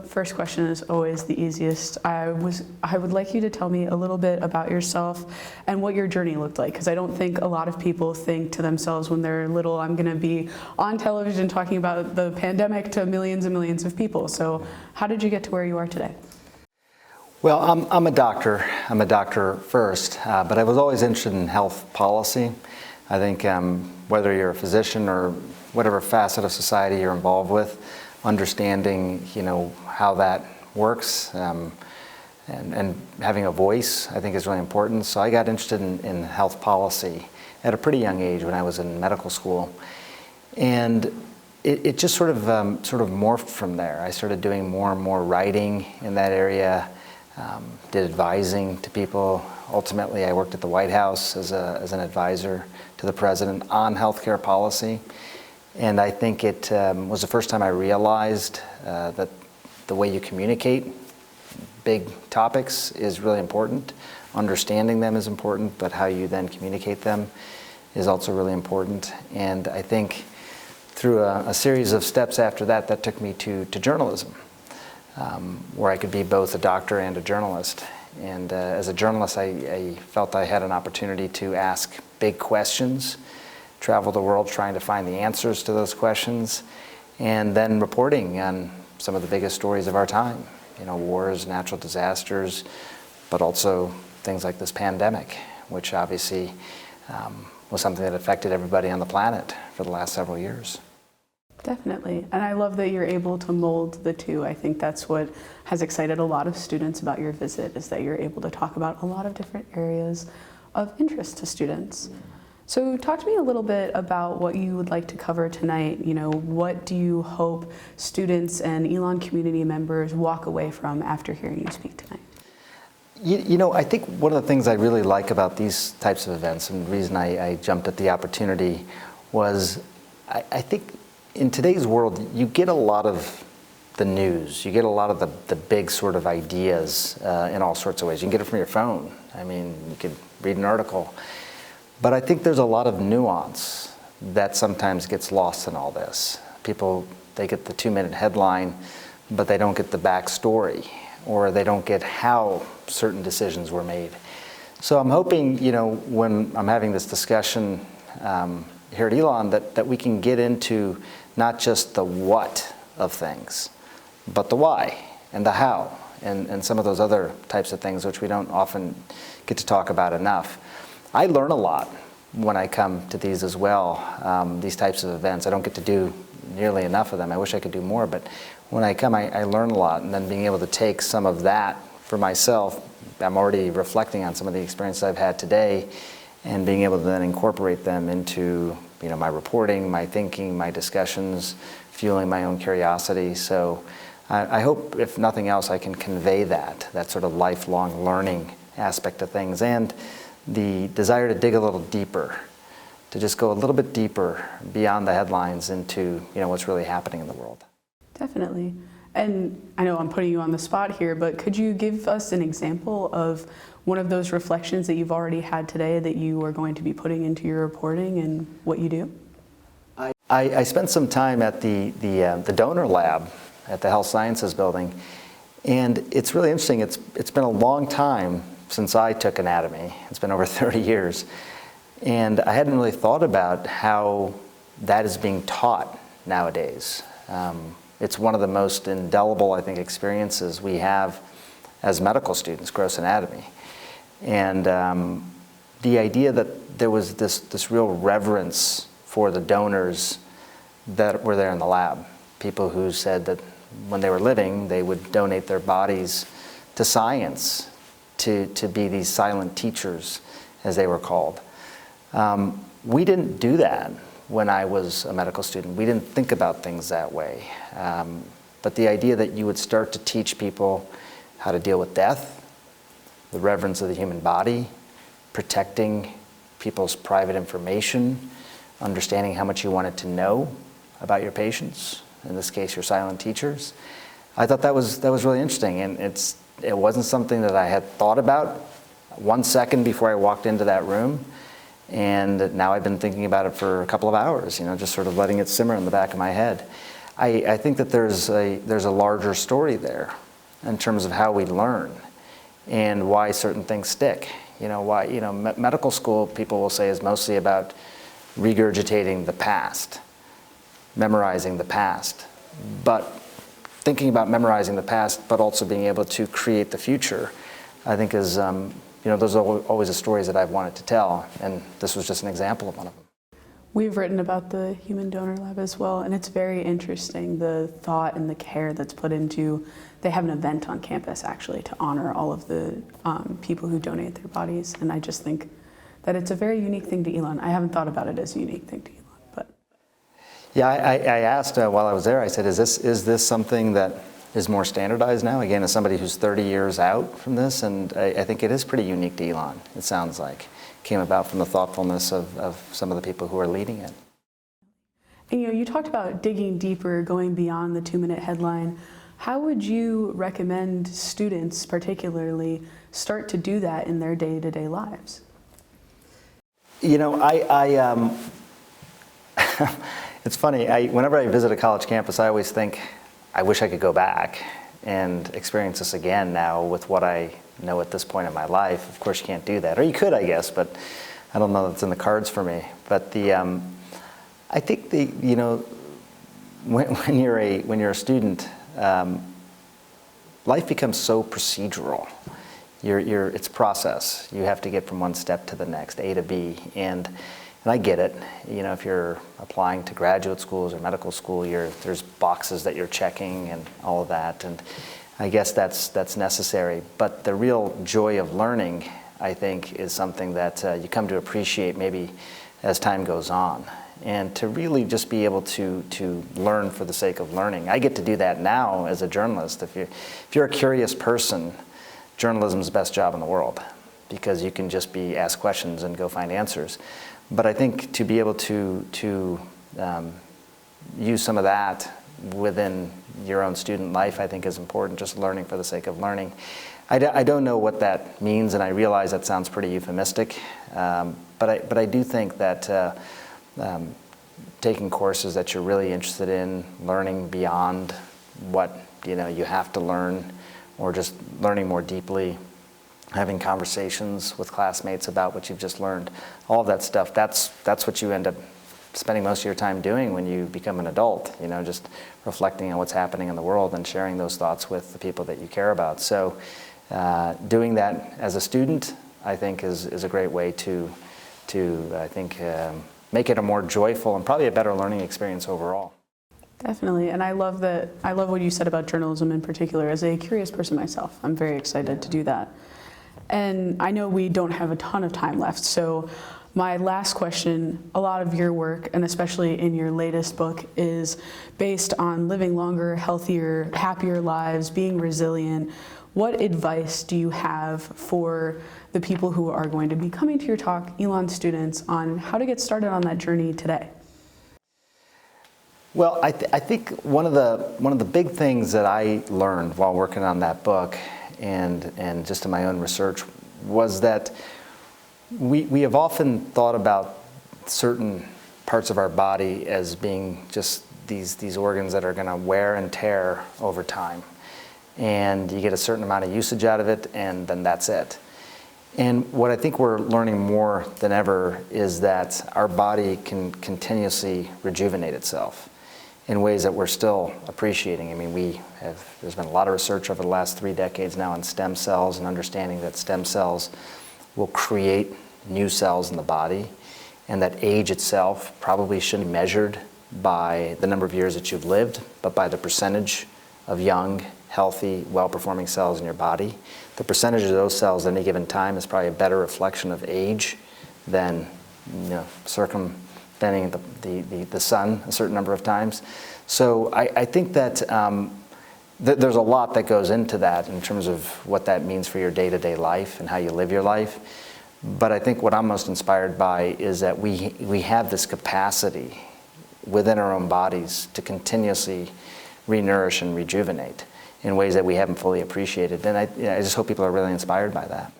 first question is always the easiest. I would like you to tell me a little bit about yourself and what your journey looked like, because I don't think a lot of people think to themselves when they're little, I'm going to be on television talking about the pandemic to millions and millions of people. So how did you get to where you are today? Well, I'm a doctor. I'm a doctor first, but I was always interested in health policy. I think whether you're a physician or whatever facet of society you're involved with, understanding, how that works and having a voice, I think is really important. So I got interested in health policy at a pretty young age when I was in medical school, and it just sort of morphed from there. I started doing more and more writing in that area. Did advising to people. Ultimately, I worked at the White House as an advisor to the president on healthcare policy. And I think it was the first time I realized that the way you communicate big topics is really important. Understanding them is important, but how you then communicate them is also really important. And I think through a series of steps after that, that took me to journalism. Where I could be both a doctor and a journalist. And as a journalist, I felt I had an opportunity to ask big questions, travel the world trying to find the answers to those questions, and then reporting on some of the biggest stories of our time. Wars, natural disasters, but also things like this pandemic, which obviously was something that affected everybody on the planet for the last several years. Definitely. And I love that you're able to mold the two. I think that's what has excited a lot of students about your visit, is that you're able to talk about a lot of different areas of interest to students. So talk to me a little bit about what you would like to cover tonight. What do you hope students and ELN community members walk away from after hearing you speak tonight? I think one of the things I really like about these types of events, and the reason I jumped at the opportunity, was I think in today's world, you get a lot of the news. You get a lot of the big sort of ideas in all sorts of ways. You can get it from your phone. You could read an article. But I think there's a lot of nuance that sometimes gets lost in all this. People, they get the 2-minute headline, but they don't get the backstory, or they don't get how certain decisions were made. So I'm hoping, when I'm having this discussion here at ELN, that we can get into not just the what of things, but the why and the how and some of those other types of things which we don't often get to talk about enough. I learn a lot when I come to these as well, these types of events. I don't get to do nearly enough of them. I wish I could do more, but when I come, I learn a lot, and then being able to take some of that for myself, I'm already reflecting on some of the experiences I've had today, and being able to then incorporate them into my reporting, my thinking, my discussions, fueling my own curiosity. So I hope, if nothing else, I can convey that sort of lifelong learning aspect of things, and the desire to dig a little deeper, to just go a little bit deeper beyond the headlines into what's really happening in the world. Definitely. And I know I'm putting you on the spot here, but could you give us an example of one of those reflections that you've already had today that you are going to be putting into your reporting and what you do? I spent some time at the donor lab at the Health Sciences building, and it's really interesting. It's been a long time since I took anatomy. It's been over 30 years, and I hadn't really thought about how that is being taught nowadays. It's one of the most indelible, I think, experiences we have as medical students, gross anatomy. And the idea that there was this real reverence for the donors that were there in the lab, people who said that when they were living, they would donate their bodies to science, to be these silent teachers, as they were called. We didn't do that when I was a medical student. We didn't think about things that way. But the idea that you would start to teach people how to deal with death, the reverence of the human body, protecting people's private information, understanding how much you wanted to know about your patients, in this case your silent teachers. I thought that was really interesting, and it wasn't something that I had thought about 1 second before I walked into that room, and now I've been thinking about it for a couple of hours, just sort of letting it simmer in the back of my head. I think that there's a larger story there in terms of how we learn and why certain things stick. Why medical school, people will say, is mostly about regurgitating the past, memorizing the past. But thinking about memorizing the past, but also being able to create the future, I think is, those are always the stories that I've wanted to tell, and this was just an example of one of them. We've written about the Human Donor Lab as well, and it's very interesting, the thought and the care that's put into, they have an event on campus actually to honor all of the people who donate their bodies, and I just think that it's a very unique thing to Elon. I haven't thought about it as a unique thing to Elon, but. Yeah, I asked while I was there, I said, is this something that is more standardized now? Again, as somebody who's 30 years out from this, and I think it is pretty unique to Elon, it sounds like. Came about from the thoughtfulness of some of the people who are leading it. And you talked about digging deeper, going beyond the 2-minute headline. How would you recommend students particularly start to do that in their day-to-day lives? It's funny, whenever I visit a college campus, I always think, I wish I could go back and experience this again now with what I know at this point in my life. Of course you can't do that, or you could, I guess, but I don't know that's in the cards for me. But I think when you're a student, life becomes so procedural. It's process. You have to get from one step to the next, A to B, and I get it. If you're applying to graduate schools or medical school, there's boxes that you're checking and all of that, and I guess that's necessary. But the real joy of learning, I think, is something that you come to appreciate maybe as time goes on, and to really just be able to learn for the sake of learning. I get to do that now as a journalist. If you're a curious person, journalism is the best job in the world, because you can just ask questions and go find answers. But I think to be able to use some of that within your own student life, I think is important, just learning for the sake of learning. I don't know what that means, and I realize that sounds pretty euphemistic, but I do think that taking courses that you're really interested in, learning beyond what you have to learn, or just learning more deeply, having conversations with classmates about what you've just learned, all of that stuff, that's what you end up spending most of your time doing when you become an adult, just reflecting on what's happening in the world and sharing those thoughts with the people that you care about. So doing that as a student, I think, is a great way to I think, make it a more joyful and probably a better learning experience overall. Definitely, and I love what you said about journalism in particular. As a curious person myself, I'm very excited to do that. And I know we don't have a ton of time left, so my last question, a lot of your work, and especially in your latest book, is based on living longer, healthier, happier lives, being resilient. What advice do you have for the people who are going to be coming to your talk, Elon students, on how to get started on that journey today? Well, I think one of the big things that I learned while working on that book and just in my own research was that we have often thought about certain parts of our body as being just these organs that are going to wear and tear over time. And you get a certain amount of usage out of it, and then that's it. And what I think we're learning more than ever is that our body can continuously rejuvenate itself in ways that we're still appreciating. I mean, there's been a lot of research over the last 3 decades now on stem cells and understanding that stem cells will create new cells in the body, and that age itself probably shouldn't be measured by the number of years that you've lived, but by the percentage of young, healthy, well-performing cells in your body. The percentage of those cells at any given time is probably a better reflection of age than circumventing the sun a certain number of times. So I think that there's a lot that goes into that in terms of what that means for your day-to-day life and how you live your life. But I think what I'm most inspired by is that we have this capacity within our own bodies to continuously re-nourish and rejuvenate in ways that we haven't fully appreciated. And I just hope people are really inspired by that.